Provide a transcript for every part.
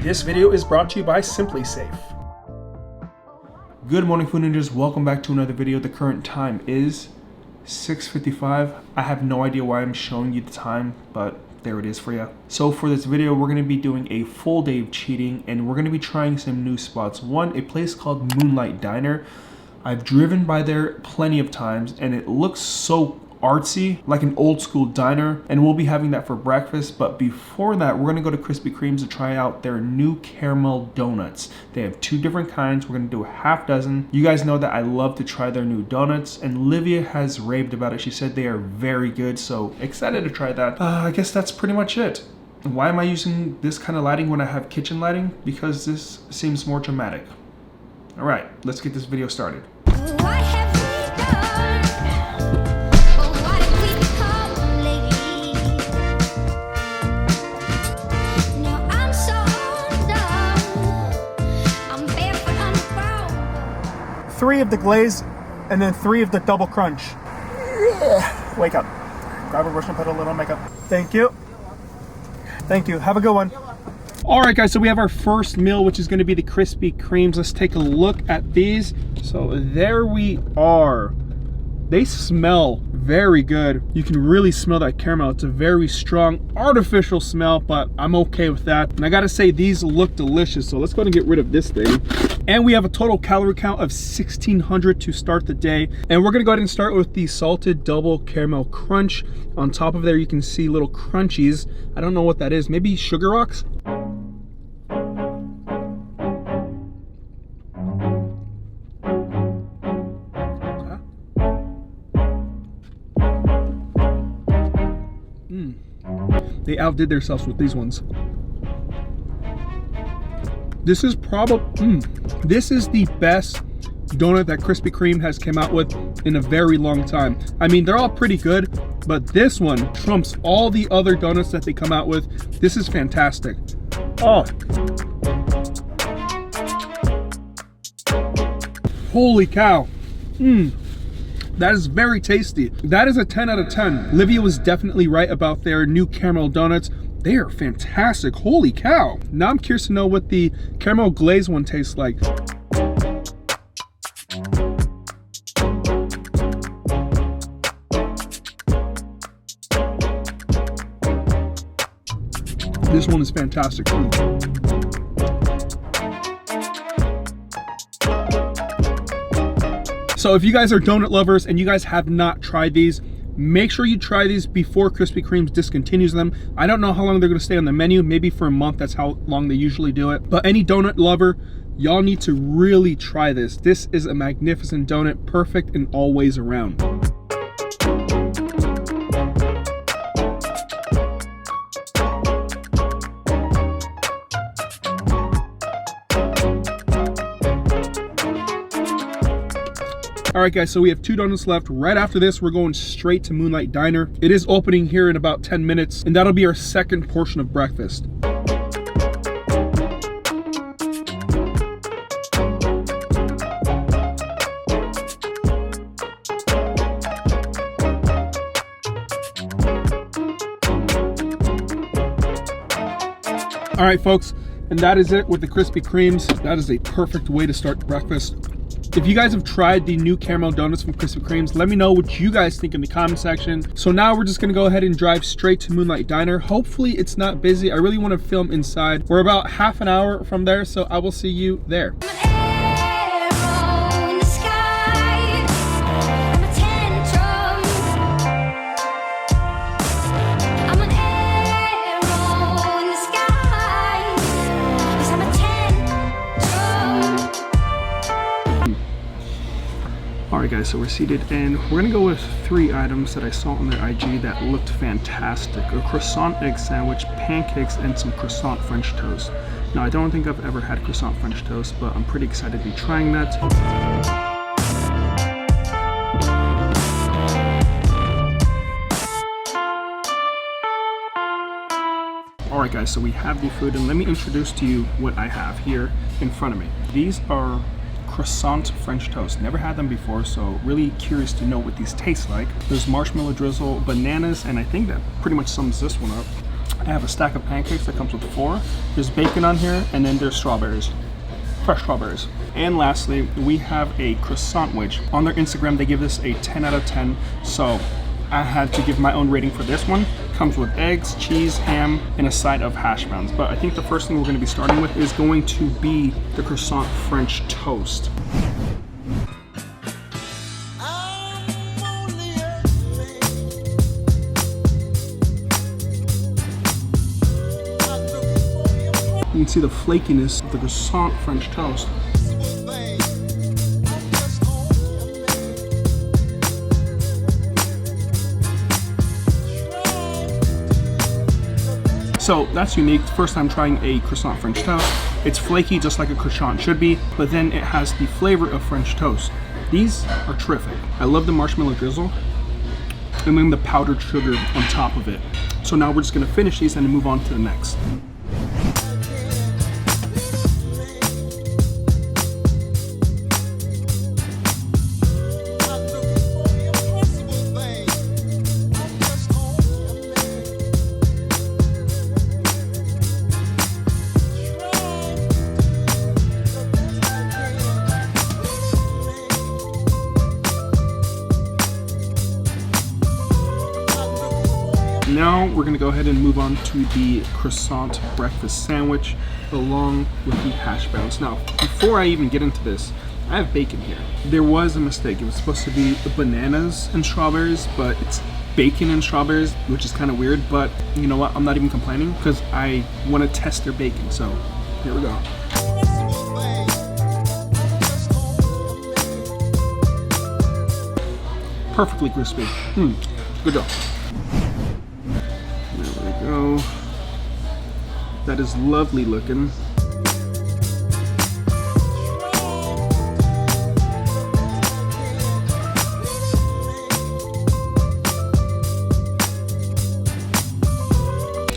This video is brought to you by Simply Safe. Good morning, Food Ninjas. Welcome back to another video. The current time is 6:55. I have no idea why I'm showing you the time, but there it is for you. So for this video, we're going to be doing a full day of cheating, and we're going to be trying some new spots. One, a place called Moonlight Diner. I've driven by there plenty of times, and it looks so artsy, like an old school diner, and we'll be having that for breakfast. But before that, we're gonna go to Krispy Kremes to try out their new caramel donuts. They have two different kinds. We're gonna do a half dozen. You guys know that I love to try their new donuts, and Livia has raved about it. She said they are very good, so excited to try that. I guess that's pretty much it. Why am I using this kind of lighting when I have kitchen lighting? Because this seems more dramatic. All right, let's get this video started. Three of the glaze, and then three of the double crunch. Yeah. Wake up. Grab a brush and put a little makeup. Thank you. Thank you. Have a good one. All right, guys, so we have our first meal, which is going to be the Krispy Kremes. Let's take a look at these. So there we are. They smell very good. You can really smell that caramel. It's a very strong artificial smell, but I'm okay with that. And I gotta say, these look delicious. So let's go ahead and get rid of this thing. And we have a total calorie count of 1,600 to start the day. And we're gonna go ahead and start with the salted double caramel crunch. On top of there, you can see little crunchies. I don't know what that is. Maybe sugar rocks? They outdid themselves with these ones. This is probably, this is the best donut that Krispy Kreme has come out with in a very long time. I mean, they're all pretty good, but this one trumps all the other donuts that they come out with. This is fantastic. Oh. Holy cow. That is very tasty. That is a 10 out of 10. Livia was definitely right about their new caramel donuts. They are fantastic. Holy cow. Now I'm curious to know what the caramel glaze one tastes like. This one is fantastic too. So if you guys are donut lovers and you guys have not tried these, make sure you try these before Krispy Kreme's discontinues them. I don't know how long they're gonna stay on the menu, maybe for a month, that's how long they usually do it. But any donut lover, y'all need to really try this. This is a magnificent donut, perfect in all ways around. All right, guys, so we have two donuts left. Right after this, we're going straight to Moonlight Diner. It is opening here in about 10 minutes, and that'll be our second portion of breakfast. All right, folks, and that is it with the Krispy Kremes. That is a perfect way to start breakfast. If you guys have tried the new caramel donuts from Krispy Kremes, let me know what you guys think in the comment section. So now we're just gonna go ahead and drive straight to Moonlight Diner. Hopefully it's not busy. I really wanna film inside. We're about half an hour from there, so I will see you there. Alright guys, so we're seated and we're gonna go with three items that I saw on their IG that looked fantastic. A croissant egg sandwich, pancakes, and some croissant French toast. Now I don't think I've ever had croissant French toast, but I'm pretty excited to be trying that. Alright guys, so we have the food, and let me introduce to you what I have here in front of me. These are croissant French toast. Never had them before, so really curious to know what these taste like. There's marshmallow drizzle, bananas, and I think that pretty much sums this one up. I have a stack of pancakes that comes with 4. There's bacon on here, and then there's strawberries. Fresh strawberries. And lastly, we have a croissant wedge. On their Instagram, they give this a 10 out of 10. So I had to give my own rating for this one. Comes with eggs, cheese, ham, and a side of hash browns. But I think the first thing we're going to be starting with is going to be the croissant French toast. You can see the flakiness of the croissant French toast. So that's unique. First time trying a croissant French toast. It's flaky just like a croissant should be, but then it has the flavor of French toast. These are terrific. I love the marshmallow drizzle and then the powdered sugar on top of it. So now we're just gonna finish these and move on to the next. Now we're gonna go ahead and move on to the croissant breakfast sandwich along with the hash browns. Now, before I even get into this, I have bacon here. There was a mistake. It was supposed to be bananas and strawberries, but it's bacon and strawberries, which is kind of weird, but you know what? I'm not even complaining because I want to test their bacon. So here we go. Perfectly crispy. Good job. There we go. That is lovely looking.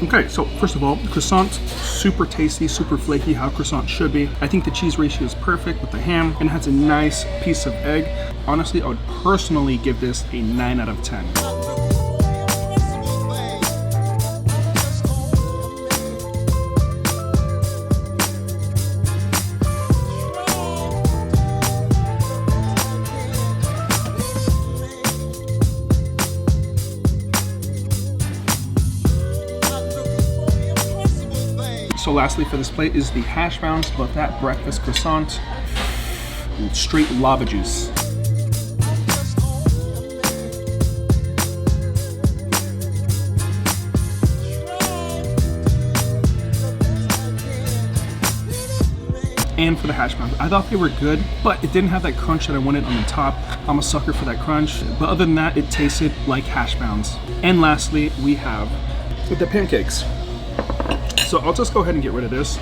Okay, so first of all, croissant, super tasty, super flaky, how croissant should be. I think the cheese ratio is perfect with the ham and it has a nice piece of egg. Honestly, I would personally give this a 9 out of 10. So lastly for this plate is the hash browns, but that breakfast croissant, straight lava juice. And for the hash browns, I thought they were good, but it didn't have that crunch that I wanted on the top. I'm a sucker for that crunch, but other than that, it tasted like hash browns. And lastly, we have the pancakes. So I'll just go ahead and get rid of this.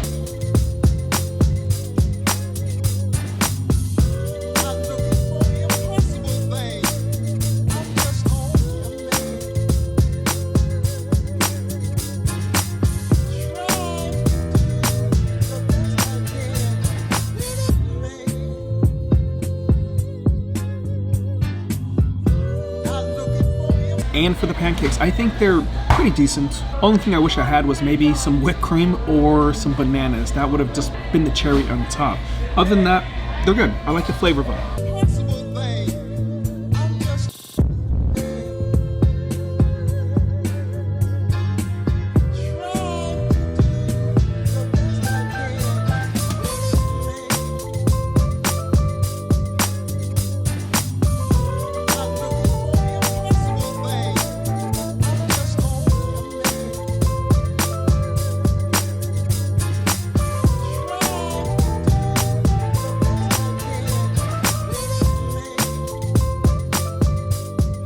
And for the pancakes, I think they're pretty decent. Only thing I wish I had was maybe some whipped cream or some bananas. That would have just been the cherry on top. Other than that, they're good. I like the flavor of them.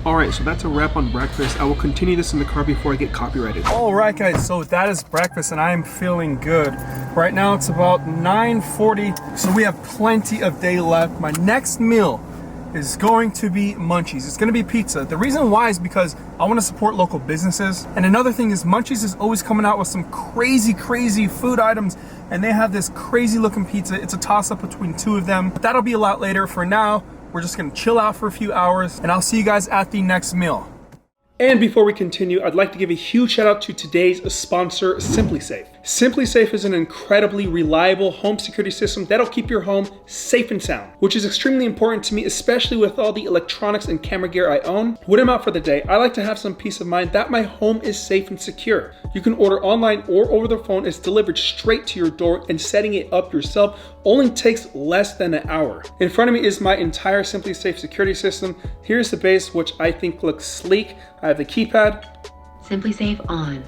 Alright, so that's a wrap on breakfast. I will continue this in the car before I get copyrighted. Alright guys, so that is breakfast and I am feeling good. Right now it's about 9:40, so we have plenty of day left. My next meal is going to be Munchies. It's going to be pizza. The reason why is because I want to support local businesses. And another thing is Munchies is always coming out with some crazy food items, and they have this crazy looking pizza. It's a toss up between two of them, but that'll be a lot later. For now, we're just gonna chill out for a few hours and I'll see you guys at the next meal. And before we continue, I'd like to give a huge shout out to today's sponsor, SimpliSafe. SimpliSafe is an incredibly reliable home security system that'll keep your home safe and sound, which is extremely important to me, especially with all the electronics and camera gear I own. When I'm out for the day, I like to have some peace of mind that my home is safe and secure. You can order online or over the phone. It's delivered straight to your door, and setting it up yourself only takes less than an hour. In front of me is my entire SimpliSafe security system. Here's the base, which I think looks sleek. I have the keypad. SimpliSafe on.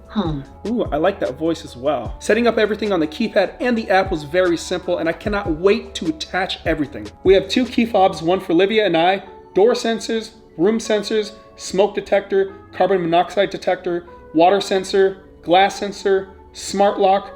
Home. Ooh, I like that voice as well. Setting up everything on the keypad and the app was very simple, and I cannot wait to attach everything. We have 2 key fobs, one for Livia and I, door sensors, room sensors, smoke detector, carbon monoxide detector, water sensor, glass sensor, smart lock,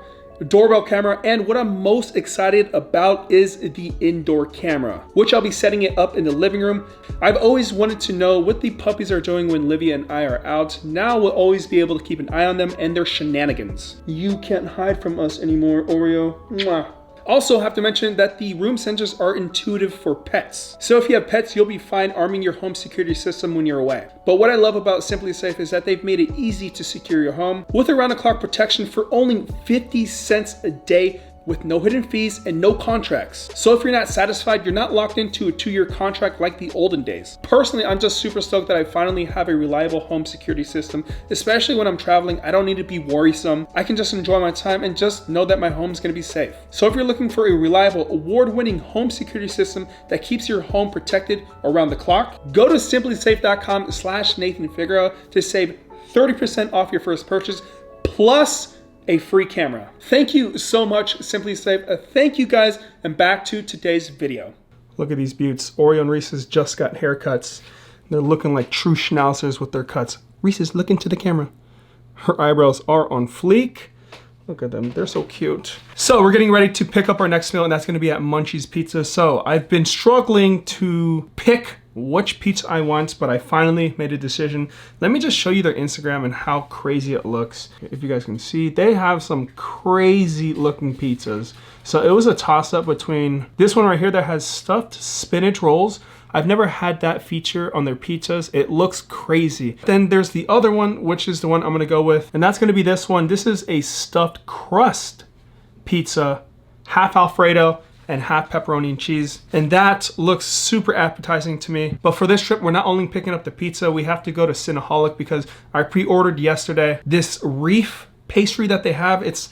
doorbell camera, and what I'm most excited about is the indoor camera, which I'll be setting it up in the living room. I've always wanted to know what the puppies are doing when Livia and I are out. Now we'll always be able to keep an eye on them and their shenanigans. You can't hide from us anymore, Oreo. Mwah. Also have to mention that the room sensors are intuitive for pets. So if you have pets, you'll be fine arming your home security system when you're away. But what I love about SimpliSafe is that they've made it easy to secure your home with around-the-clock protection for only 50 cents a day, with no hidden fees and no contracts. So if you're not satisfied, you're not locked into a 2-year contract like the olden days. Personally, I'm just super stoked that I finally have a reliable home security system, especially when I'm traveling. I don't need to be worrisome. I can just enjoy my time and just know that my home's gonna be safe. So if you're looking for a reliable, award-winning home security system that keeps your home protected around the clock, go to simplisafe.com/NathanFigueroa to save 30% off your first purchase, plus a free camera. Thank you so much, SimpliSafe. Thank you guys, and back to today's video. Look at these beauts. Oreo and Reese's just got haircuts. They're looking like true schnauzers with their cuts. Reese's, look into the camera. Her eyebrows are on fleek. Look at them, they're so cute. So we're getting ready to pick up our next meal, and that's gonna be at Munchies Pizza. So I've been struggling to pick which pizza I want, but I finally made a decision. Let me just show you their Instagram and how crazy it looks. If you guys can see, they have some crazy looking pizzas. So it was a toss up between this one right here that has stuffed spinach rolls. I've never had that feature on their pizzas. It looks crazy. Then there's the other one, which is the one I'm gonna go with, and that's gonna be this one. This is a stuffed crust pizza, half Alfredo and half pepperoni and cheese. And that looks super appetizing to me. But for this trip, we're not only picking up the pizza, we have to go to Cinnaholic because I pre-ordered yesterday this Reef pastry that they have. It's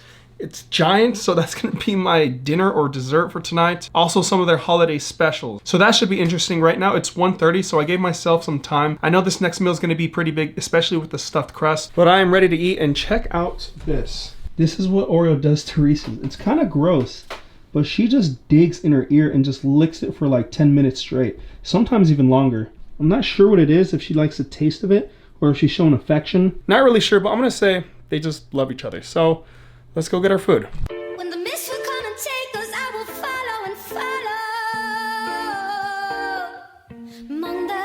giant, so that's gonna be my dinner or dessert for tonight. Also some of their holiday specials. So that should be interesting. Right now it's 1:30, so I gave myself some time. I know this next meal is gonna be pretty big, especially with the stuffed crust, but I am ready to eat. And check out this. This is what Oreo does to Reese's. It's kind of gross, but she just digs in her ear and just licks it for like 10 minutes straight, sometimes even longer. I'm not sure what it is, if she likes the taste of it or if she's showing affection. Not really sure, but I'm gonna say they just love each other. So let's go get our food. When the mist will come and take us, I will follow and follow among the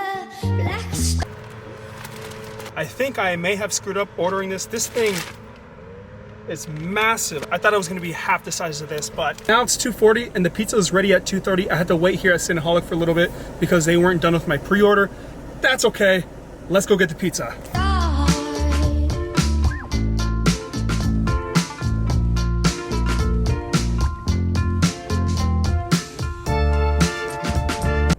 black. I think I may have screwed up ordering this. This thing is massive. I thought it was gonna be half the size of this, but now it's 2:40 and the pizza is ready at 2:30. I had to wait here at Cinnaholic for a little bit because they weren't done with my pre-order. That's okay. Let's go get the pizza.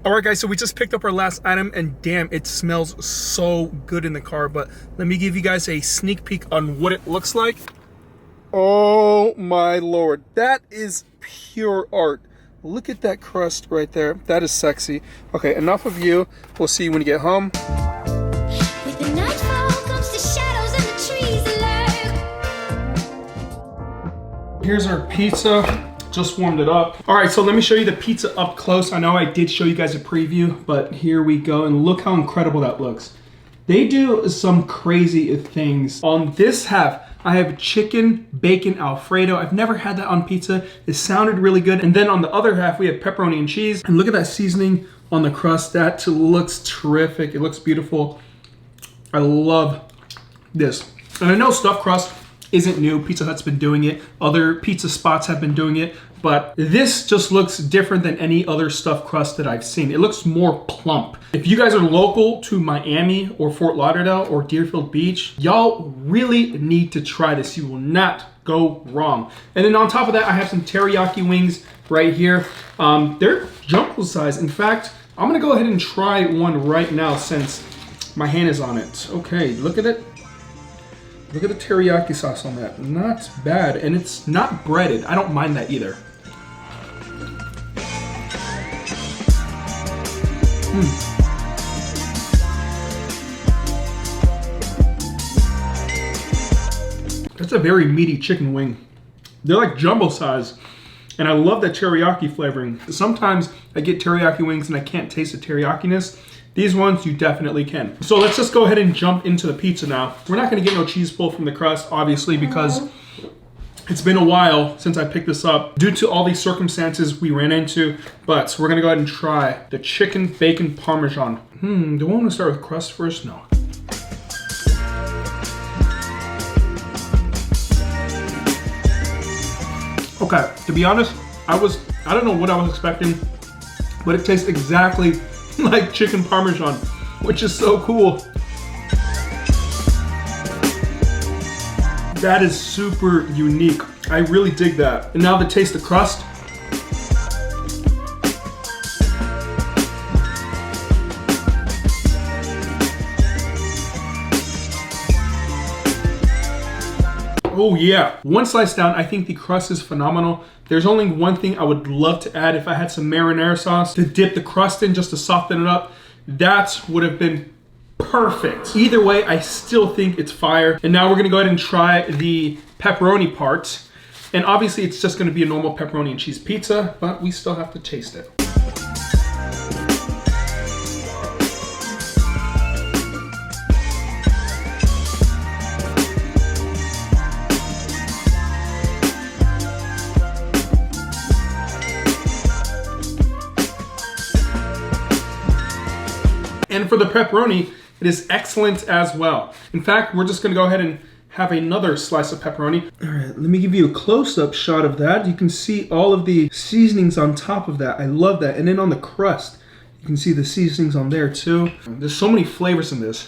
All right guys, so we just picked up our last item and damn, it smells so good in the car, but let me give you guys a sneak peek on what it looks like. Oh my Lord, that is pure art. Look at that crust right there. That is sexy. Okay, enough of you. We'll see you when you get home. With the nightfall comes the shadows and the trees alert. Here's our pizza. Just warmed it up. All right, so let me show you the pizza up close. I know I did show you guys a preview, but here we go, and look how incredible that looks. They do some crazy things. On this half, I have chicken, bacon, Alfredo. I've never had that on pizza. It sounded really good. And then on the other half, we have pepperoni and cheese. And look at that seasoning on the crust. That looks terrific. It looks beautiful. I love this. And I know stuffed crust isn't new. Pizza Hut's been doing it. Other pizza spots have been doing it. But this just looks different than any other stuffed crust that I've seen. It looks more plump. If you guys are local to Miami or Fort Lauderdale or Deerfield Beach, y'all really need to try this. You will not go wrong. And then on top of that, I have some teriyaki wings right here. They're jumbo size. In fact, I'm gonna go ahead and try one right now since my hand is on it. Okay, look at it. Look at the teriyaki sauce on that. Not bad, and it's not breaded. I don't mind that either. That's a very meaty chicken wing. They're like jumbo size. And I love that teriyaki flavoring. Sometimes I get teriyaki wings and I can't taste the teriyaki-ness. These ones you definitely can. So let's just go ahead and jump into the pizza now. We're not gonna get no cheese pull from the crust, obviously, because it's been a while since I picked this up due to all these circumstances we ran into. But we're gonna go ahead and try the chicken bacon parmesan. Do I wanna start with crust first? No. Okay, to be honest, I don't know what I was expecting, but it tastes exactly like chicken parmesan, which is so cool. That is super unique. I really dig that. And now to taste the crust. Oh yeah, one slice down, I think the crust is phenomenal. There's only one thing I would love to add. If I had some marinara sauce to dip the crust in just to soften it up, that would have been perfect. Either way, I still think it's fire. And now we're gonna go ahead and try the pepperoni part. And obviously it's just gonna be a normal pepperoni and cheese pizza, but we still have to taste it. And for the pepperoni, it is excellent as well. In fact, we're just gonna go ahead and have another slice of pepperoni. All right, let me give you a close-up shot of that. You can see all of the seasonings on top of that. I love that. And then on the crust, you can see the seasonings on there too. There's so many flavors in this.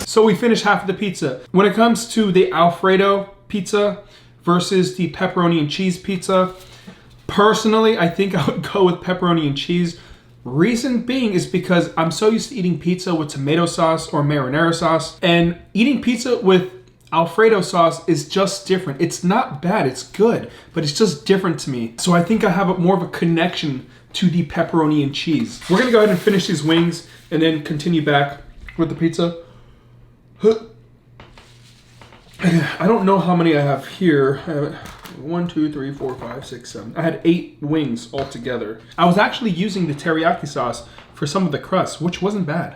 So we finished half of the pizza. When it comes to the Alfredo pizza versus the pepperoni and cheese pizza, personally, I think I would go with pepperoni and cheese. Reason being is because I'm so used to eating pizza with tomato sauce or marinara sauce, and eating pizza with Alfredo sauce is just different. It's not bad, it's good, but it's just different to me. So I think I have more of a connection to the pepperoni and cheese. We're gonna go ahead and finish these wings and then continue back with the pizza. I don't know how many I have here. I have 1, 2, 3, 4, 5, 6, 7. I had 8 wings altogether. I was actually using the teriyaki sauce for some of the crust, which wasn't bad.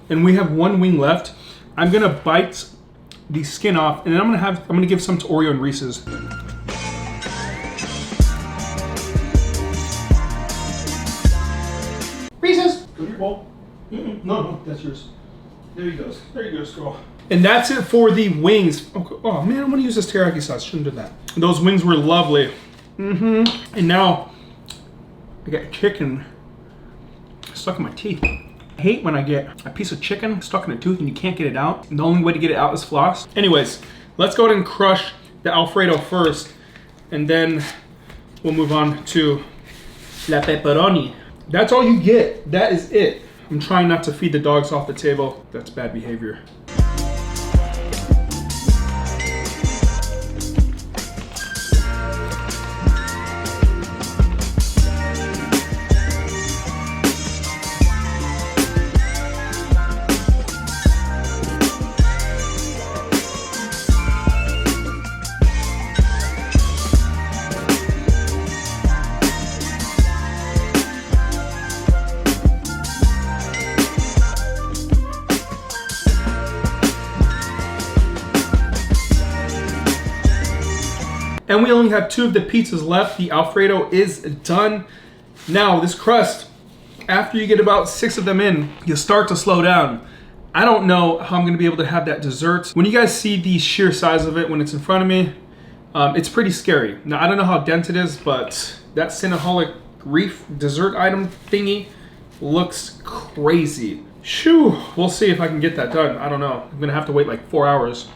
And we have 1 wing left. I'm gonna bite the skin off, and then I'm gonna give some to Oreo and Reese's. Reese's, go to your bowl. No, that's yours. There you go. There you go, girl. And that's it for the wings. Oh man, I'm gonna use this teriyaki sauce. Shouldn't do that. Those wings were lovely. And now I got chicken stuck in my teeth. I hate when I get a piece of chicken stuck in a tooth and you can't get it out. The only way to get it out is floss. Anyways, let's go ahead and crush the Alfredo first, and then we'll move on to la pepperoni. That's all you get. That is it. I'm trying not to feed the dogs off the table. That's bad behavior. And we only have 2 of the pizzas left. The Alfredo is done. Now, this crust, after you get about 6 of them in, you start to slow down. I don't know how I'm gonna be able to have that dessert. When you guys see the sheer size of it when it's in front of me, it's pretty scary. Now, I don't know how dense it is, but that Cinnaholic Reef dessert item thingy looks crazy. Shoo, we'll see if I can get that done. I don't know. I'm gonna have to wait like 4 hours.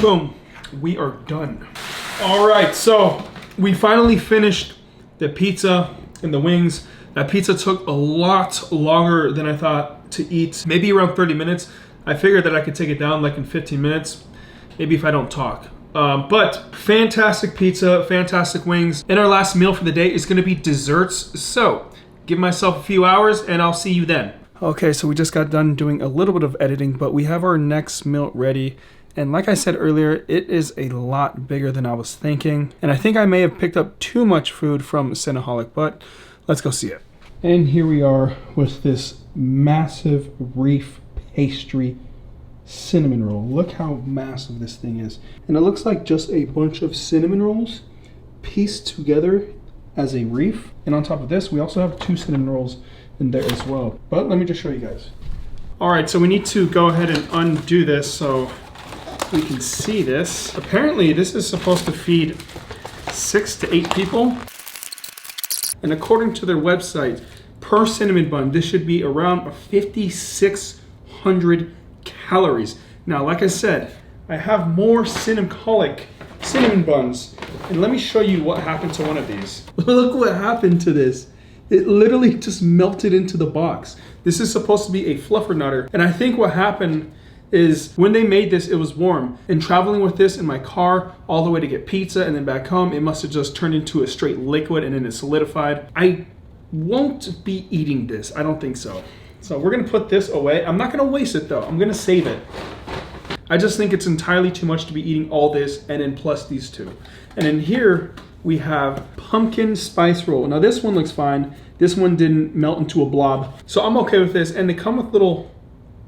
Boom, we are done. All right, so we finally finished the pizza and the wings. That pizza took a lot longer than I thought to eat, maybe around 30 minutes. I figured that I could take it down like in 15 minutes, maybe if I don't talk. But fantastic pizza, fantastic wings. And our last meal for the day is gonna be desserts. So give myself a few hours and I'll see you then. Okay, so we just got done doing a little bit of editing, but we have our next meal ready. And like I said earlier, it is a lot bigger than I was thinking. And I think I may have picked up too much food from Cinnaholic, but let's go see it. And here we are with this massive Reef pastry cinnamon roll. Look how massive this thing is. And it looks like just a bunch of cinnamon rolls pieced together as a Reef. And on top of this, we also have 2 cinnamon rolls in there as well. But let me just show you guys. All right, so we need to go ahead and undo this so we can see this. Apparently this is supposed to feed 6 to 8 people. And according to their website, per cinnamon bun, this should be around 5,600 calories. Now, like I said, I have more Cinnaholic cinnamon buns. And let me show you what happened to one of these. Look what happened to this. It literally just melted into the box. This is supposed to be a fluffernutter. And I think what happened is when they made this, it was warm. And traveling with this in my car all the way to get pizza and then back home, it must have just turned into a straight liquid and then it solidified. I won't be eating this. I don't think so. So we're gonna put this away. I'm not gonna waste it though. I'm gonna save it. I just think it's entirely too much to be eating all this and then plus these 2. And in here, we have pumpkin spice roll. Now this one looks fine. This one didn't melt into a blob. So I'm okay with this. And they come with little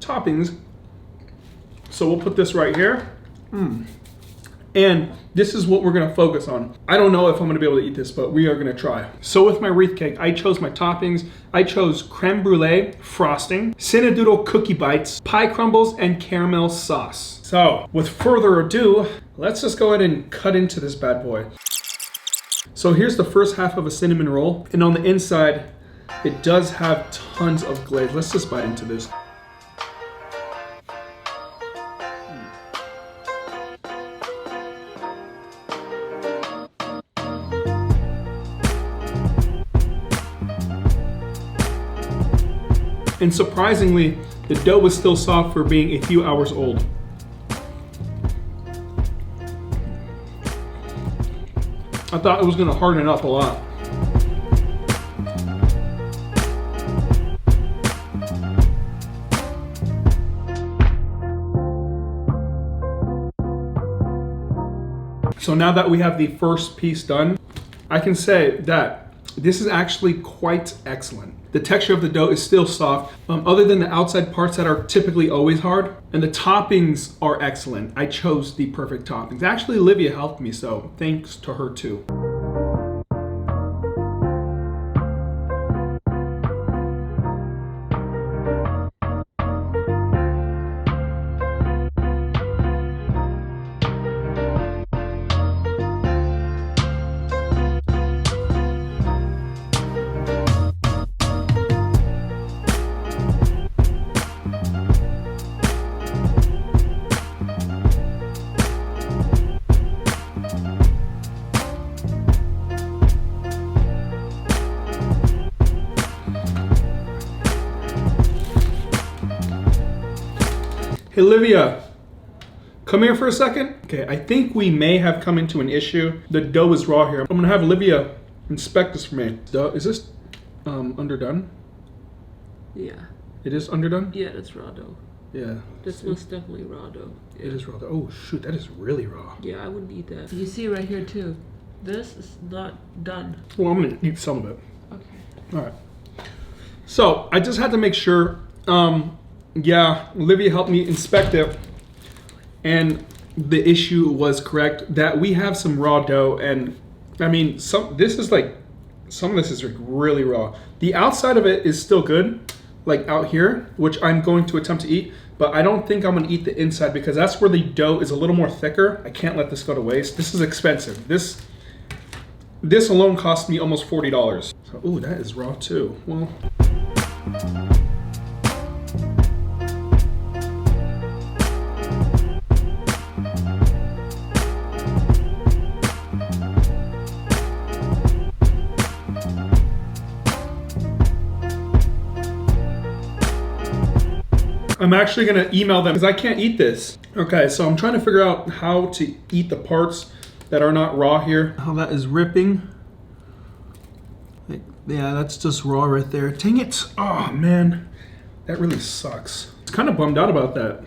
toppings. So we'll put this right here. And this is what we're gonna focus on. I don't know if I'm gonna be able to eat this, but we are gonna try. So with my wreath cake, I chose my toppings. I chose creme brulee frosting, Cinnadoodle cookie bites, pie crumbles, and caramel sauce. So with further ado, let's just go ahead and cut into this bad boy. So here's the first half of a cinnamon roll. And on the inside, it does have tons of glaze. Let's just bite into this. And surprisingly, the dough was still soft for being a few hours old. I thought it was gonna harden up a lot. So now that we have the first piece done, I can say that this is actually quite excellent. The texture of the dough is still soft, other than the outside parts that are typically always hard. And the toppings are excellent. I chose the perfect toppings. Actually, Livia helped me, so thanks to her too. Hey, Livia, come here for a second. Okay, I think we may have come into an issue. The dough is raw here. I'm gonna have Livia inspect this for me. Is this underdone? Yeah. It is underdone? Yeah, that's raw dough. Yeah. This was definitely raw dough. Yeah. It is raw dough. Oh shoot, that is really raw. Yeah, I wouldn't eat that. You see right here too. This is not done. Well, I'm gonna eat some of it. Okay. All right. So I just had to make sure. Yeah, Livia helped me inspect it, and the issue was correct that we have some raw dough, and I mean, some of this is like really raw. The outside of it is still good, like out here, which I'm going to attempt to eat, but I don't think I'm gonna eat the inside because that's where the dough is a little more thicker. I can't let this go to waste. This is expensive. This alone cost me almost $40. So, ooh, that is raw too. Well. I'm actually gonna email them because I can't eat this. Okay, so I'm trying to figure out how to eat the parts that are not raw here. How that is ripping. Yeah, that's just raw right there. Dang it. Oh man, that really sucks. It's kind of bummed out about that.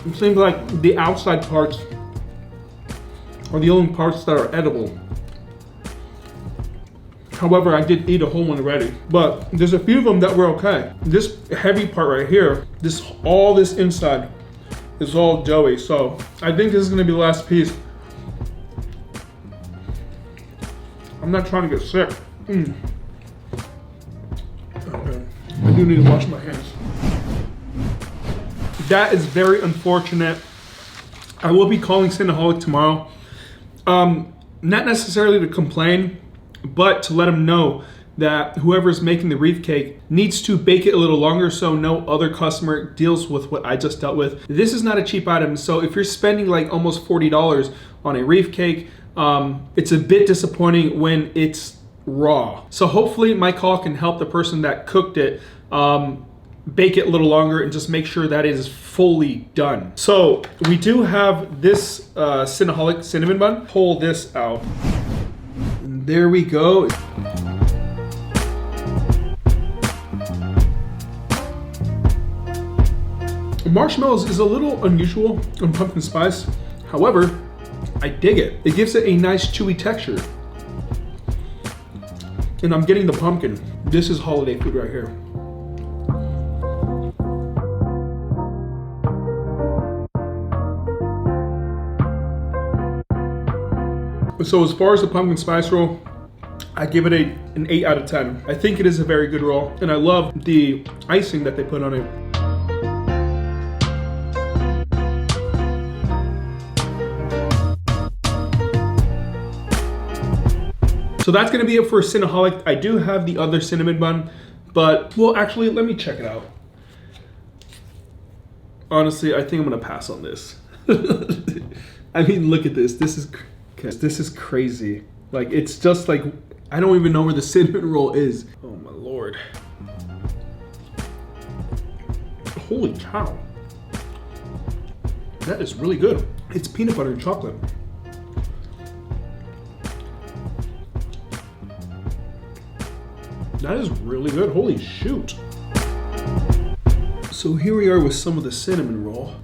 It seems like the outside parts are the only parts that are edible. However, I did eat a whole one already, but there's a few of them that were okay. This heavy part right here, all this inside is all doughy. So I think this is gonna be the last piece. I'm not trying to get sick. Okay. I do need to wash my hands. That is very unfortunate. I will be calling Cinnaholic tomorrow. Not necessarily to complain, but to let him know that whoever's making the Reef cake needs to bake it a little longer so no other customer deals with what I just dealt with. This is not a cheap item, so if you're spending like almost $40 on a Reef cake, it's a bit disappointing when it's raw. So hopefully my call can help the person that cooked it bake it a little longer and just make sure that it is fully done. So we do have this Cinnaholic cinnamon bun. Pull this out. And there we go. Marshmallows is a little unusual on pumpkin spice. However, I dig it. It gives it a nice chewy texture. And I'm getting the pumpkin. This is holiday food right here. So as far as the pumpkin spice roll, I give it an 8 out of 10. I think it is a very good roll, and I love the icing that they put on it. So that's gonna be it for Cinnaholic. I do have the other cinnamon bun, but well, actually, let me check it out. Honestly, I think I'm gonna pass on this. I mean, look at this. This is crazy. Like, it's just like, I don't even know where the cinnamon roll is. Oh my Lord. Holy cow. That is really good. It's peanut butter and chocolate. That is really good. Holy shoot. So here we are with some of the cinnamon roll.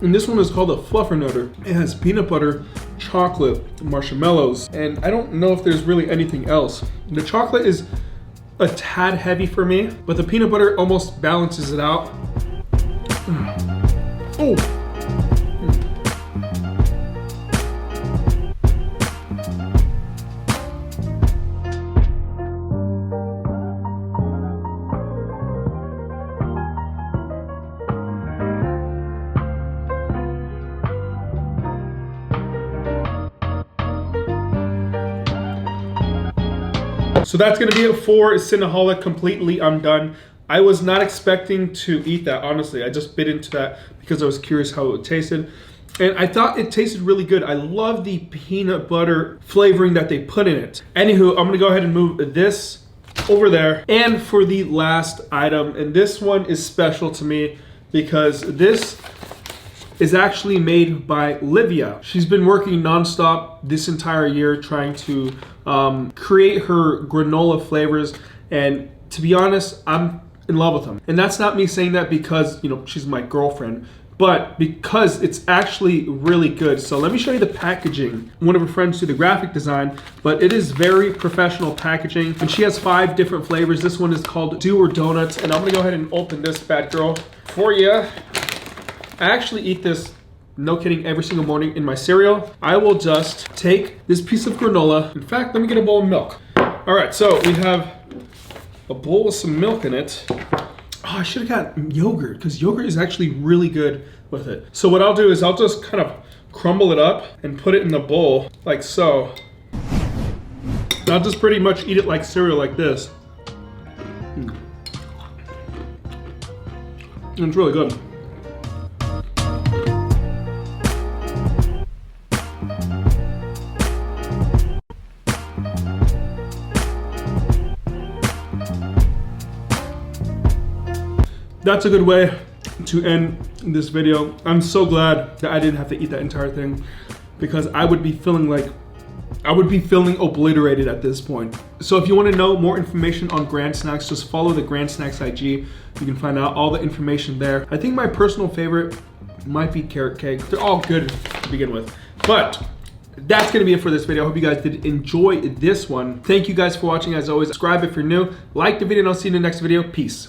And this one is called a Fluffernutter. It has peanut butter, chocolate, marshmallows, and I don't know if there's really anything else. The chocolate is a tad heavy for me, but the peanut butter almost balances it out. Oh! So that's gonna be it for Cinnaholic completely. I'm done. I was not expecting to eat that, honestly. I just bit into that because I was curious how it tasted. And I thought it tasted really good. I love the peanut butter flavoring that they put in it. Anywho, I'm gonna go ahead and move this over there. And for the last item, and this one is special to me because this is actually made by Livia. She's been working nonstop this entire year trying to create her granola flavors, and to be honest, I'm in love with them. And that's not me saying that because, you know, she's my girlfriend, but because it's actually really good. So let me show you the packaging. One of her friends did the graphic design, but it is very professional packaging, and she has 5 different flavors. This one is called Do or Donuts, and I'm gonna go ahead and open this bad girl for you. I actually eat this, no kidding, every single morning in my cereal. I will just take this piece of granola. In fact, let me get a bowl of milk. All right, so we have a bowl with some milk in it. Oh, I should have got yogurt because yogurt is actually really good with it. So what I'll do is I'll just kind of crumble it up and put it in the bowl like so. And I'll just pretty much eat it like cereal like this. And it's really good. That's a good way to end this video. I'm so glad that I didn't have to eat that entire thing because I would be feeling obliterated at this point. So if you want to know more information on GranSnax, just follow the GranSnax IG. You can find out all the information there. I think my personal favorite might be carrot cake. They're all good to begin with. But that's gonna be it for this video. I hope you guys did enjoy this one. Thank you guys for watching. As always, subscribe if you're new, like the video, and I'll see you in the next video. Peace.